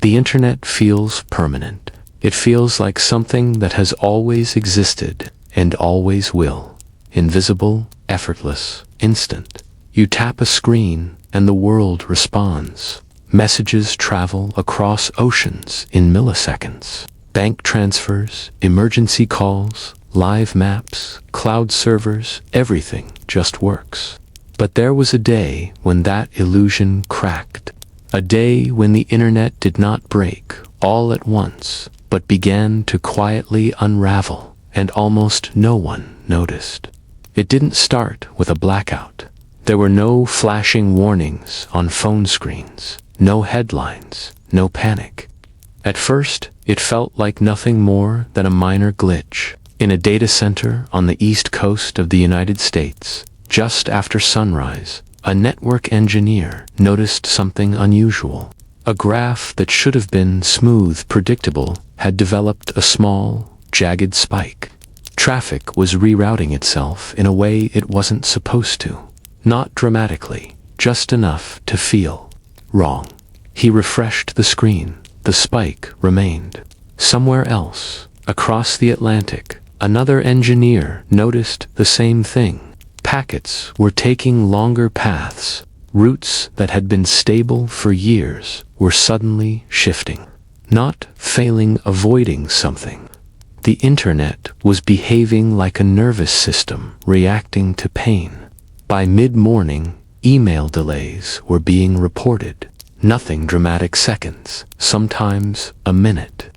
The internet feels permanent. It feels like something that has always existed and always will. Invisible, effortless, instant. You tap a screen and the world responds. Messages travel across oceans in milliseconds. Bank transfers, emergency calls, live maps, cloud servers, everything just works. But there was a day when that illusion cracked. A day when the internet did not break all at once, but began to quietly unravel, and almost no one noticed. It didn't start with a blackout. There were no flashing warnings on phone screens, no headlines, no panic. At first, it felt like nothing more than a minor glitch. In a data center on the east coast of the United States, just after sunrise, a network engineer noticed something unusual. A graph that should have been smooth, predictable, had developed a small, jagged spike. Traffic was rerouting itself in a way it wasn't supposed to. Not dramatically, just enough to feel wrong. He refreshed the screen. The spike remained. Somewhere else, across the Atlantic, another engineer noticed the same thing. Packets were taking longer paths. Routes that had been stable for years were suddenly shifting. Not failing, avoiding something. The internet was behaving like a nervous system reacting to pain. By mid-morning, email delays were being reported. Nothing dramatic, seconds, sometimes a minute.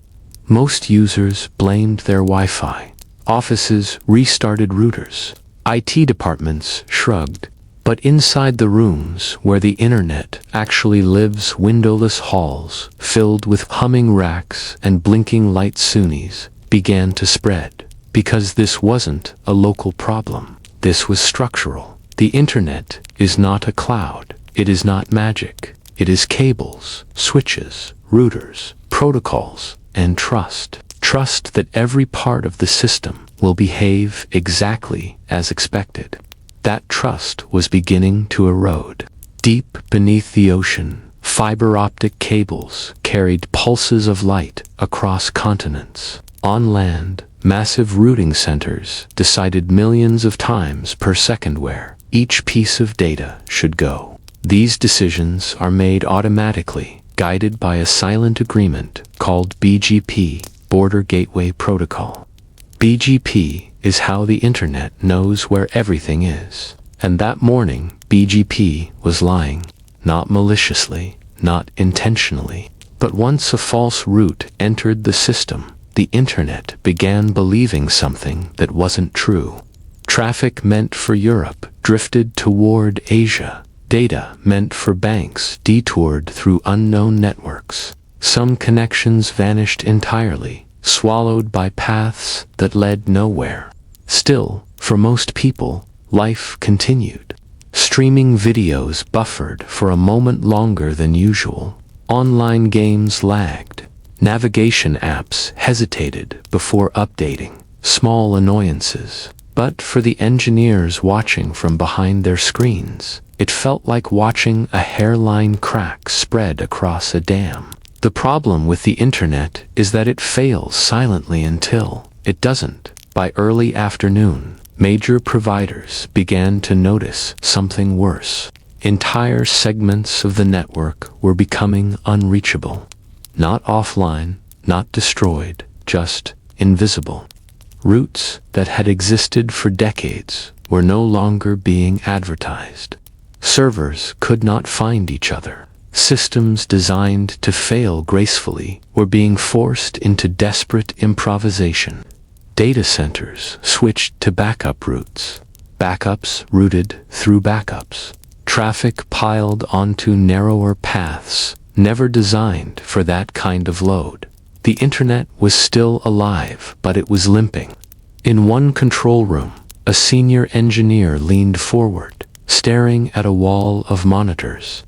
Most users blamed their Wi-Fi. Offices restarted routers. IT departments shrugged. But inside the rooms where the internet actually lives, windowless halls filled with humming racks and blinking light Sunnis began to spread. Because this wasn't a local problem. This was structural. The internet is not a cloud. It is not magic. It is cables, switches, routers, protocols, and trust. Trust that every part of the system will behave exactly as expected. That trust was beginning to erode. Deep beneath the ocean, fiber optic cables carried pulses of light across continents. On land, massive routing centers decided millions of times per second where each piece of data should go. These decisions are made automatically, guided by a silent agreement called BGP, Border Gateway Protocol. BGP is how the internet knows where everything is. And that morning, BGP was lying. Not maliciously, not intentionally. But once a false route entered the system, the internet began believing something that wasn't true. Traffic meant for Europe drifted toward Asia. Data meant for banks detoured through unknown networks. Some connections vanished entirely, swallowed by paths that led nowhere. Still, for most people, life continued. Streaming videos buffered for a moment longer than usual. Online games lagged. Navigation apps hesitated before updating. Small annoyances. But for the engineers watching from behind their screens, it felt like watching a hairline crack spread across a dam. The problem with the internet is that it fails silently until it doesn't. By early afternoon, major providers began to notice something worse. Entire segments of the network were becoming unreachable. Not offline, not destroyed, just invisible. Routes that had existed for decades were no longer being advertised. Servers could not find each other. Systems designed to fail gracefully were being forced into desperate improvisation. Data centers switched to backup routes. Backups routed through backups. Traffic piled onto narrower paths, never designed for that kind of load. The internet was still alive, but it was limping. In one control room, a senior engineer leaned forward, staring at a wall of monitors.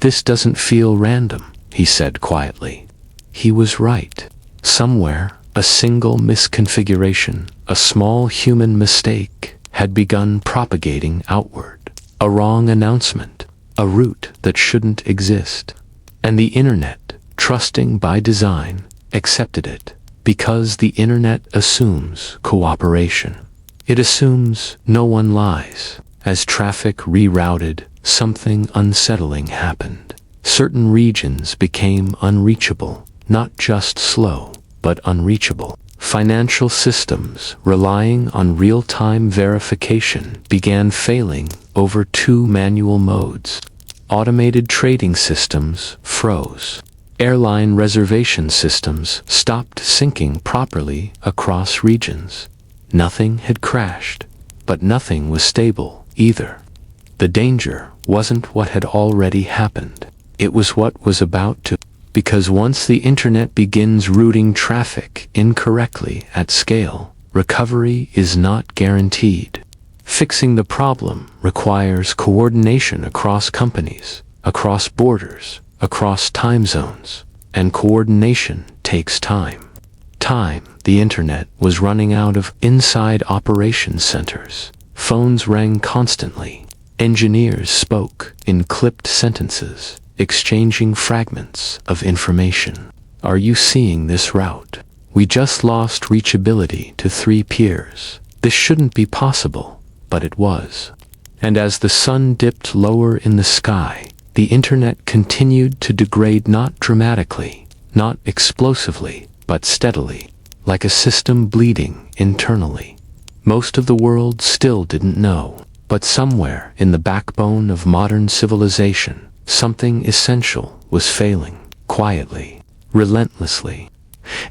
"This doesn't feel random," he said quietly. He was right. Somewhere, a single misconfiguration, a small human mistake, had begun propagating outward. A wrong announcement, a route that shouldn't exist. And the internet, trusting by design, accepted it, because the internet assumes cooperation. It assumes no one lies. As traffic rerouted, something unsettling happened. Certain regions became unreachable, not just slow, but unreachable. Financial systems relying on real-time verification began failing over 2 manual modes. Automated trading systems froze. Airline reservation systems stopped syncing properly across regions. Nothing had crashed, but nothing was stable either. The danger wasn't what had already happened. It was what was about to. Because once the internet begins routing traffic incorrectly at scale, recovery is not guaranteed. Fixing the problem requires coordination across companies, across borders, across time zones, and coordination takes time. The internet was running out of inside operations centers. Phones rang constantly. Engineers spoke in clipped sentences, exchanging fragments of information. Are you seeing this route? We just lost reachability to 3 peers. This shouldn't be possible, but it was. And as the sun dipped lower in the sky, the internet continued to degrade, not dramatically, not explosively, but steadily, like a system bleeding internally. Most of the world still didn't know, but somewhere in the backbone of modern civilization, something essential was failing, quietly, relentlessly.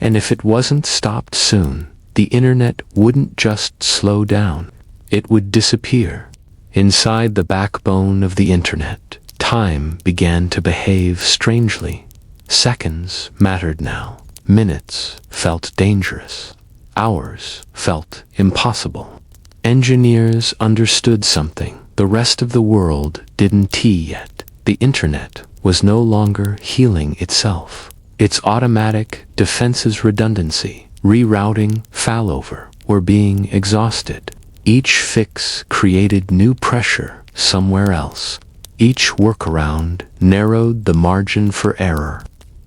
And if it wasn't stopped soon, the internet wouldn't just slow down, it would disappear. Inside the backbone of the internet, time began to behave strangely. Seconds mattered now. Minutes felt dangerous. Hours felt impossible. Engineers understood something the rest of the world didn't yet. The internet was no longer healing itself. Its automatic defenses, redundancy, rerouting, failover, were being exhausted. Each fix created new pressure somewhere else. Each workaround narrowed the margin for error.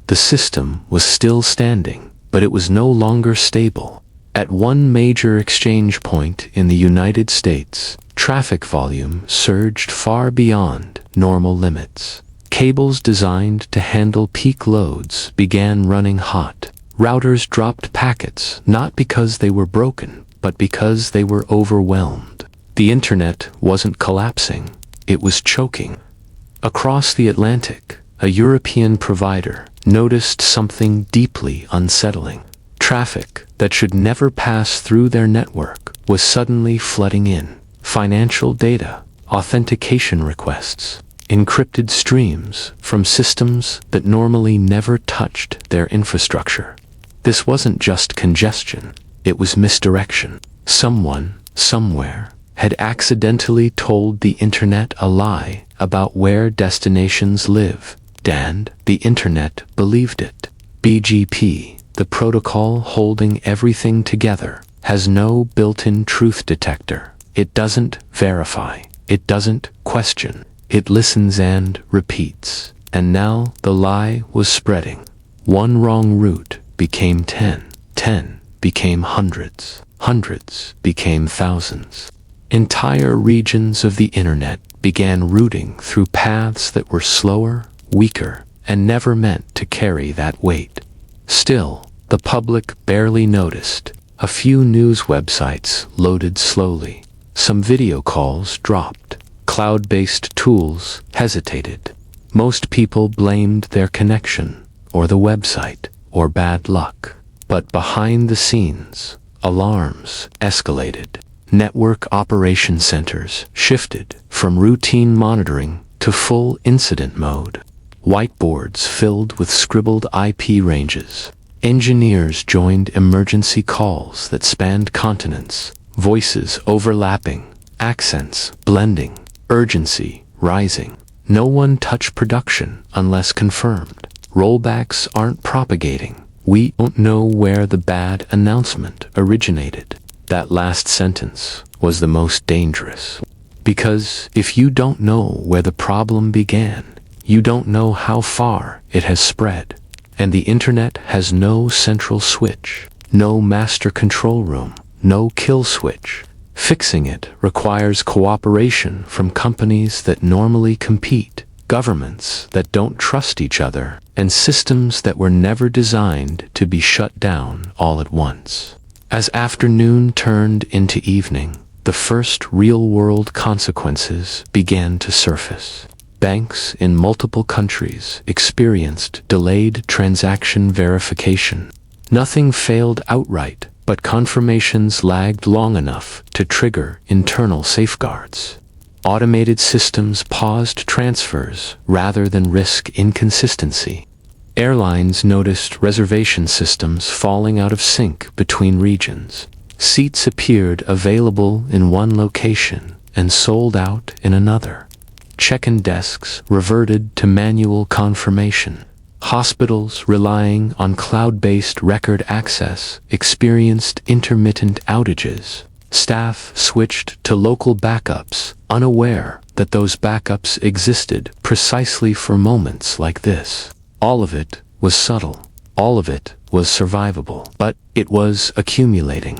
The system was still standing, but it was no longer stable. At one major exchange point in the United States, traffic volume surged far beyond normal limits. Cables designed to handle peak loads began running hot. Routers dropped packets not because they were broken, but because they were overwhelmed. The internet wasn't collapsing, it was choking. Across the Atlantic, a European provider noticed something deeply unsettling. Traffic that should never pass through their network was suddenly flooding in. Financial data, authentication requests, encrypted streams from systems that normally never touched their infrastructure. This wasn't just congestion, it was misdirection. Someone, somewhere, had accidentally told the internet a lie about where destinations live, and the internet believed it. BGP, the protocol holding everything together, has no built-in truth detector. It doesn't verify, it doesn't question, it listens and repeats. And now the lie was spreading. One wrong route became 10, 10 became hundreds, hundreds became thousands. Entire regions of the internet began routing through paths that were slower, weaker, and never meant to carry that weight. Still, the public barely noticed. A few news websites loaded slowly. Some video calls dropped. Cloud-based tools hesitated. Most people blamed their connection, or the website, or bad luck. But behind the scenes, alarms escalated. Network operation centers shifted from routine monitoring to full incident mode. Whiteboards filled with scribbled IP ranges. Engineers joined emergency calls that spanned continents, voices overlapping, accents blending, urgency rising. No one touched production unless confirmed. Rollbacks aren't propagating. We don't know where the bad announcement originated. That last sentence was the most dangerous. Because if you don't know where the problem began, you don't know how far it has spread. And the internet has no central switch, no master control room, no kill switch. Fixing it requires cooperation from companies that normally compete, governments that don't trust each other, and systems that were never designed to be shut down all at once. As afternoon turned into evening, the first real-world consequences began to surface. Banks in multiple countries experienced delayed transaction verification. Nothing failed outright, but confirmations lagged long enough to trigger internal safeguards. Automated systems paused transfers rather than risk inconsistency. Airlines noticed reservation systems falling out of sync between regions. Seats appeared available in one location and sold out in another. Check-in desks reverted to manual confirmation. Hospitals relying on cloud-based record access experienced intermittent outages. Staff switched to local backups, unaware that those backups existed precisely for moments like this. All of it was subtle. All of it was survivable. But it was accumulating.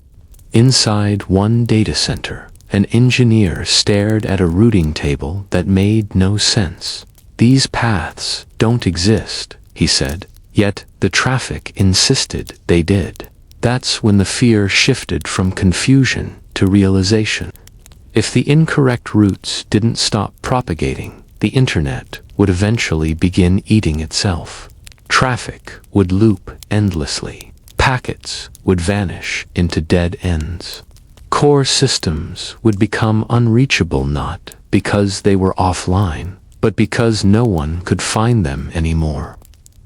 Inside one data center, an engineer stared at a routing table that made no sense. "These paths don't exist," he said, yet the traffic insisted they did. That's when the fear shifted from confusion to realization. If the incorrect routes didn't stop propagating, the internet would eventually begin eating itself. Traffic would loop endlessly. Packets would vanish into dead ends. Core systems would become unreachable not because they were offline, but because no one could find them anymore.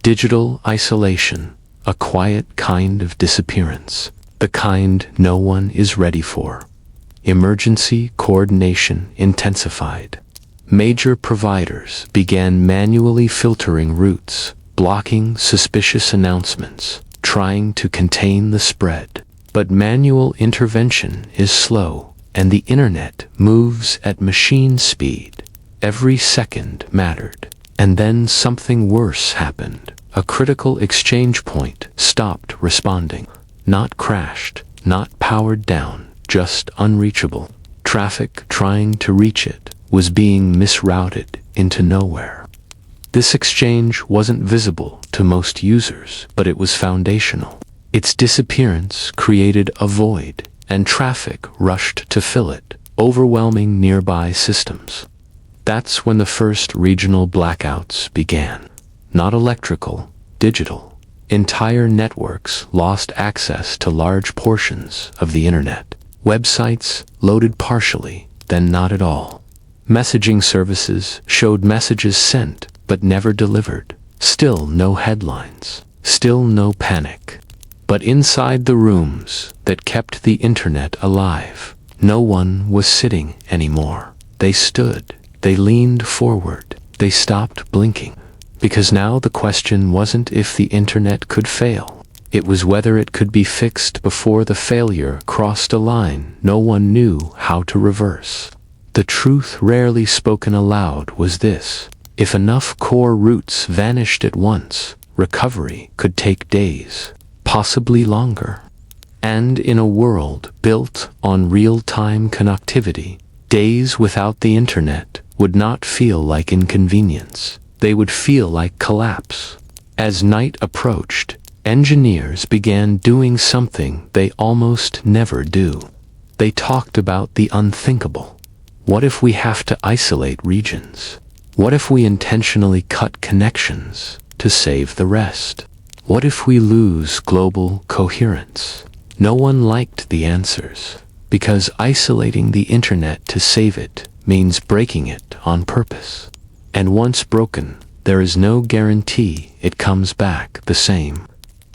Digital isolation, a quiet kind of disappearance, the kind no one is ready for. Emergency coordination intensified. Major providers began manually filtering routes, blocking suspicious announcements, trying to contain the spread. But manual intervention is slow, and the internet moves at machine speed. Every second mattered. And then something worse happened. A critical exchange point stopped responding. Not crashed, not powered down, just unreachable. Traffic trying to reach it was being misrouted into nowhere. This exchange wasn't visible to most users, but it was foundational. Its disappearance created a void, and traffic rushed to fill it, overwhelming nearby systems. That's when the first regional blackouts began. Not electrical, digital. Entire networks lost access to large portions of the internet. Websites loaded partially, then not at all. Messaging services showed messages sent but never delivered. Still no headlines. Still no panic. But inside the rooms that kept the internet alive, no one was sitting anymore. They stood. They leaned forward. They stopped blinking. Because now the question wasn't if the internet could fail. It was whether it could be fixed before the failure crossed a line no one knew how to reverse. The truth rarely spoken aloud was this: if enough core routes vanished at once, recovery could take days, possibly longer. And in a world built on real-time connectivity, days without the internet would not feel like inconvenience. They would feel like collapse. As night approached, engineers began doing something they almost never do. They talked about the unthinkable. What if we have to isolate regions? What if we intentionally cut connections to save the rest? What if we lose global coherence? No one liked the answers, because isolating the internet to save it means breaking it on purpose. And once broken, there is no guarantee it comes back the same.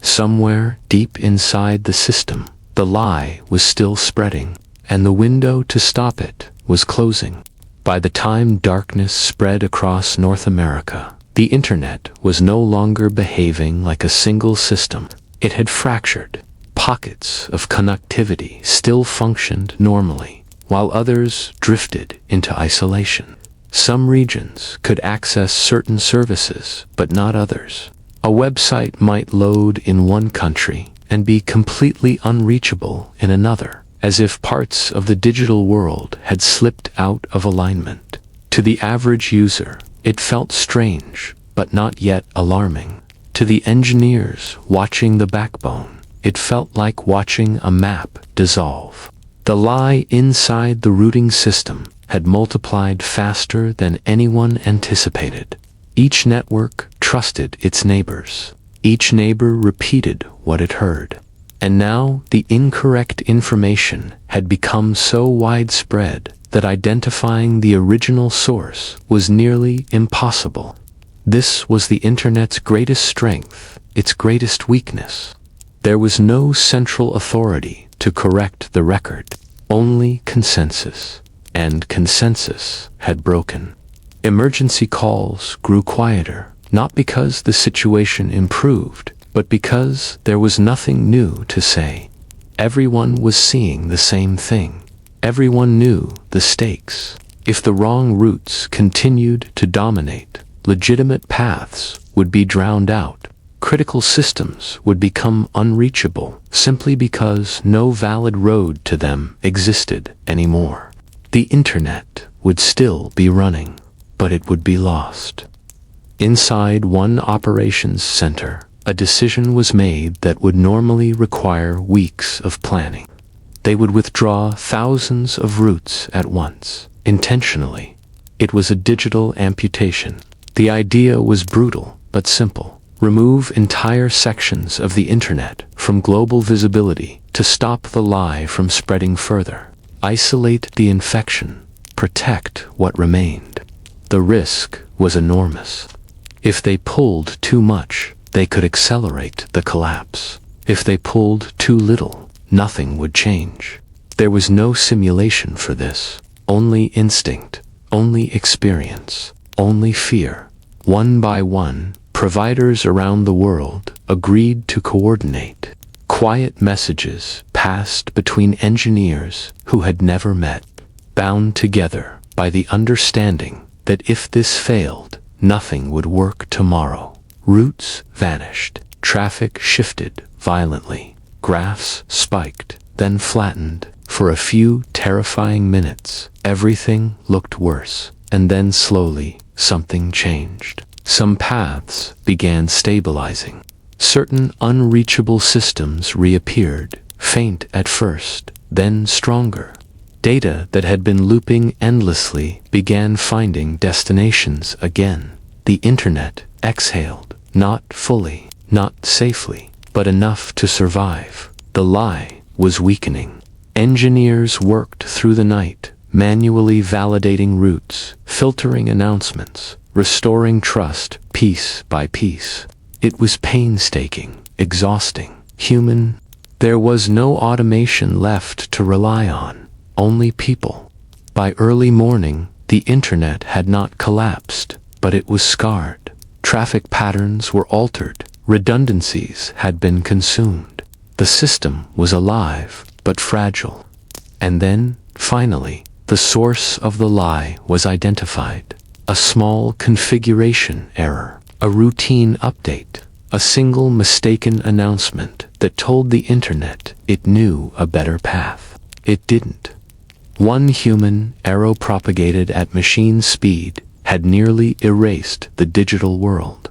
Somewhere deep inside the system, the lie was still spreading, and the window to stop it was closing. By the time darkness spread across North America, the internet was no longer behaving like a single system. It had fractured. Pockets of connectivity still functioned normally, while others drifted into isolation. Some regions could access certain services, but not others. A website might load in one country and be completely unreachable in another, as if parts of the digital world had slipped out of alignment. To the average user, it felt strange, but not yet alarming. To the engineers watching the backbone, it felt like watching a map dissolve. The lie inside the routing system had multiplied faster than anyone anticipated. Each network trusted its neighbors. Each neighbor repeated what it heard. And now the incorrect information had become so widespread that identifying the original source was nearly impossible. This was the internet's greatest strength, its greatest weakness. There was no central authority to correct the record, only consensus. And consensus had broken. Emergency calls grew quieter, not because the situation improved, but because there was nothing new to say. Everyone was seeing the same thing. Everyone knew the stakes. If the wrong routes continued to dominate, legitimate paths would be drowned out. Critical systems would become unreachable simply because no valid road to them existed anymore. The internet would still be running, but it would be lost. Inside one operations center, a decision was made that would normally require weeks of planning. They would withdraw thousands of routes at once, intentionally. It was a digital amputation. The idea was brutal but simple. Remove entire sections of the internet from global visibility to stop the lie from spreading further. Isolate the infection. Protect what remained. The risk was enormous. If they pulled too much, they could accelerate the collapse. If they pulled too little, nothing would change. There was no simulation for this. Only instinct, only experience, only fear. One by one, providers around the world agreed to coordinate. Quiet messages passed between engineers who had never met, bound together by the understanding that if this failed, nothing would work tomorrow. Routes vanished. Traffic shifted violently. Graphs spiked, then flattened. For a few terrifying minutes, everything looked worse. And then slowly, something changed. Some paths began stabilizing. Certain unreachable systems reappeared, faint at first, then stronger. Data that had been looping endlessly began finding destinations again. The internet exhaled, not fully, not safely, but enough to survive. The lie was weakening. Engineers worked through the night, manually validating routes, filtering announcements, restoring trust piece by piece. It was painstaking, exhausting, human. There was no automation left to rely on, only people. By early morning, the internet had not collapsed, but it was scarred. Traffic patterns were altered. Redundancies had been consumed. The system was alive, but fragile. And then, finally, the source of the lie was identified. A small configuration error, a routine update, a single mistaken announcement that told the internet it knew a better path. It didn't. One human arrow propagated at machine speed had nearly erased the digital world.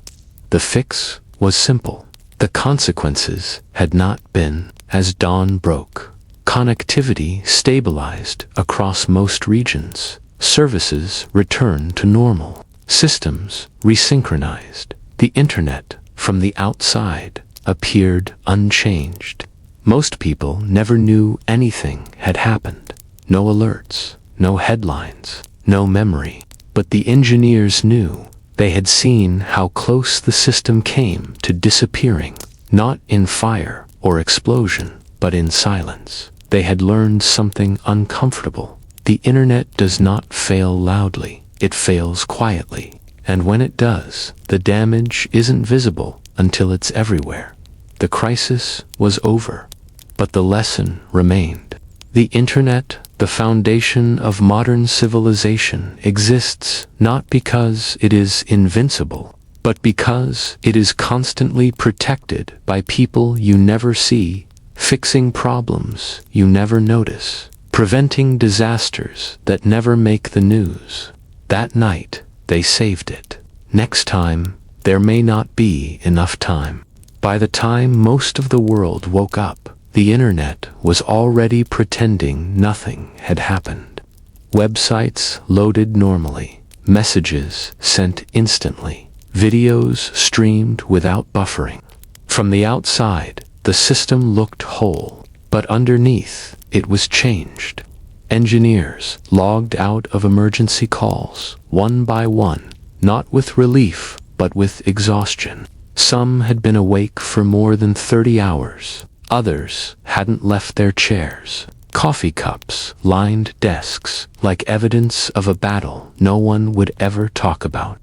The fix was simple. The consequences had not been. As dawn broke, connectivity stabilized across most regions. Services returned to normal. Systems resynchronized. The internet, from the outside, appeared unchanged. Most people never knew anything had happened. No alerts, no headlines, no memory. But the engineers knew. They had seen how close the system came to disappearing, not in fire or explosion, but in silence. They had learned something uncomfortable. The internet does not fail loudly, it fails quietly. And when it does, the damage isn't visible until it's everywhere. The crisis was over, but the lesson remained. The internet, the foundation of modern civilization, exists not because it is invincible, But because it is constantly protected by people you never see, fixing problems you never notice, preventing disasters that never make the news, that night they saved it. Next time, there may not be enough time. By the time most of the world woke up, the internet was already pretending nothing had happened. Websites loaded normally, messages sent instantly, videos streamed without buffering. From the outside, the system looked whole, but underneath, it was changed. Engineers logged out of emergency calls, one by one, not with relief, but with exhaustion. Some had been awake for more than 30 hours. Others hadn't left their chairs. Coffee cups lined desks like evidence of a battle no one would ever talk about.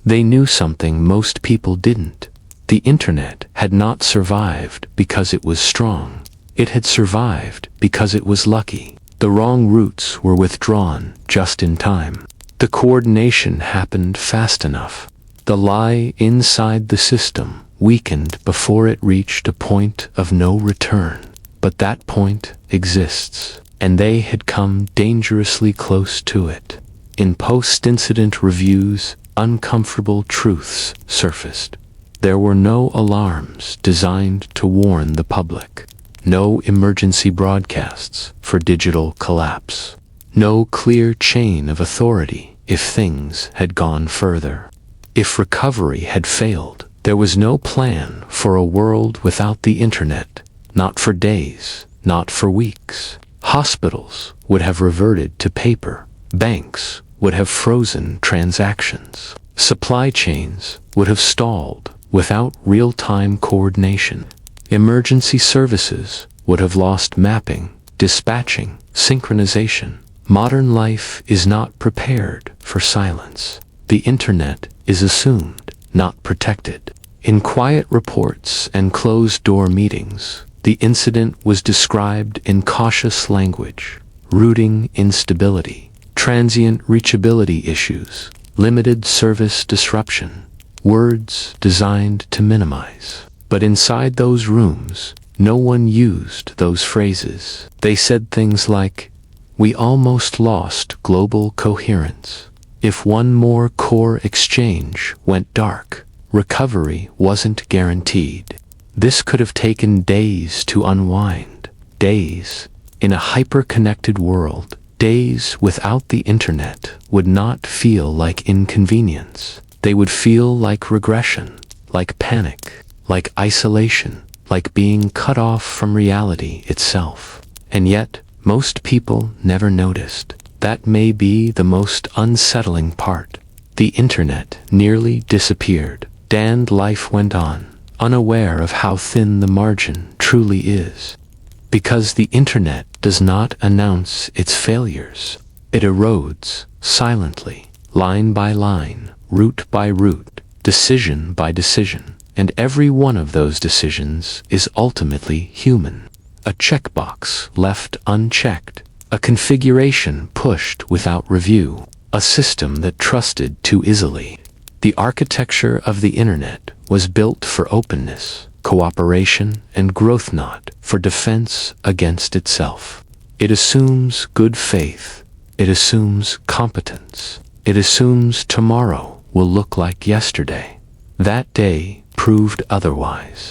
They knew something most people didn't. The internet had not survived because it was strong. It had survived because it was lucky. The wrong routes were withdrawn just in time. The coordination happened fast enough. The lie inside the system weakened before it reached a point of no return. But that point exists, and they had come dangerously close to it. In post-incident reviews, uncomfortable truths surfaced. There were no alarms designed to warn the public. No emergency broadcasts for digital collapse. No clear chain of authority if things had gone further. If recovery had failed, there was no plan for a world without the internet. Not for days, not for weeks. Hospitals would have reverted to paper. Banks would have frozen transactions. Supply chains would have stalled without real-time coordination. Emergency services would have lost mapping, dispatching, synchronization. Modern life is not prepared for silence. The internet is assumed, not protected. In quiet reports and closed-door meetings, the incident was described in cautious language: routing instability, transient reachability issues, limited service disruption, words designed to minimize. But inside those rooms, no one used those phrases. They said things like, "We almost lost global coherence. If one more core exchange went dark, recovery wasn't guaranteed." This could have taken days to unwind. Days. In a hyper-connected world, days without the internet would not feel like inconvenience. They would feel like regression, like panic, like isolation, like being cut off from reality itself. And yet, most people never noticed. That may be the most unsettling part. The internet nearly disappeared. And life went on, unaware of how thin the margin truly is. Because the internet does not announce its failures. It erodes silently, line by line, route by route, decision by decision. And every one of those decisions is ultimately human. A checkbox left unchecked, a configuration pushed without review, a system that trusted too easily. The architecture of the internet was built for openness, cooperation, and growth, not for defense against itself. It assumes good faith. It assumes competence. It assumes tomorrow will look like yesterday. That day proved otherwise.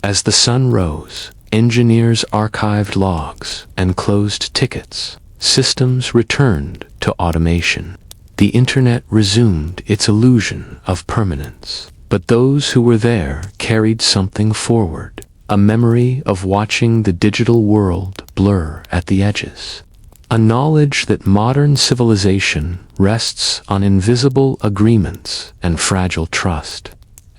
As the sun rose, engineers archived logs and closed tickets. Systems returned to automation. The internet resumed its illusion of permanence. But those who were there carried something forward, a memory of watching the digital world blur at the edges. A knowledge that modern civilization rests on invisible agreements and fragile trust.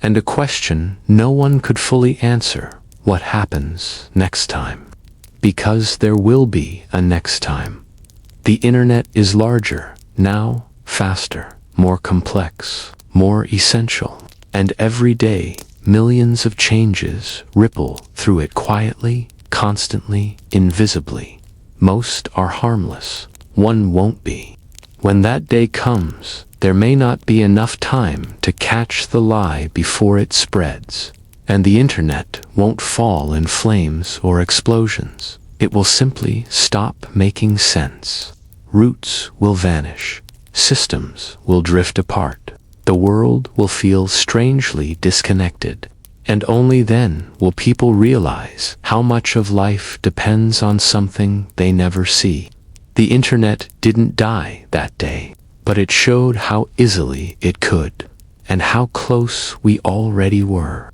And a question no one could fully answer: what happens next time? Because there will be a next time. The internet is larger, now faster, more complex, more essential. And every day, millions of changes ripple through it quietly, constantly, invisibly. Most are harmless. One won't be. When that day comes, there may not be enough time to catch the lie before it spreads. And the internet won't fall in flames or explosions. It will simply stop making sense. Roots will vanish. Systems will drift apart. The world will feel strangely disconnected. And only then will people realize how much of life depends on something they never see. The internet didn't die that day, but it showed how easily it could, and how close we already were.